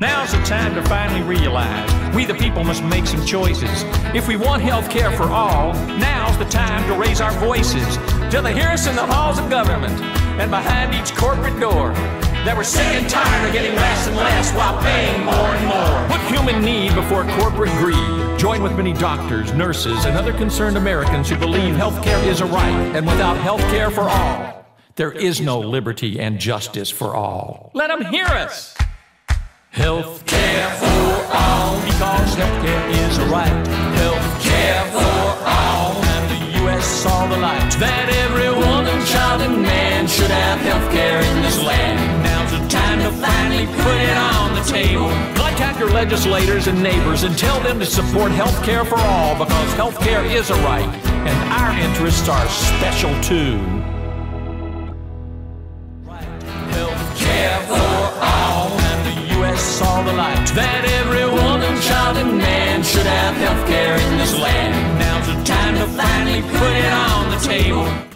Now's the time to finally realize we the people must make some choices. If we want health care for all, now's the time to raise our voices. Till they hear us in the halls of government and behind each corporate door, that we're sick and tired of getting less and less while paying more and more. Put human need before corporate greed. Join with many doctors, nurses, and other concerned Americans who believe health care is a right, and without health care for all, there is no liberty and justice for all. Let them hear us! Health care for all, because health care is a right. Health care for all, and the U.S. saw the light. That every woman, child, and man should have health care in this land. Now's the time to finally put it on the table. Contact your legislators and neighbors and tell them to support health care for all, because health care is a right, and our interests are special too. Health care for all, saw the light. That every woman, child, and man should have health care in this land. Now's the time to finally put it on the table.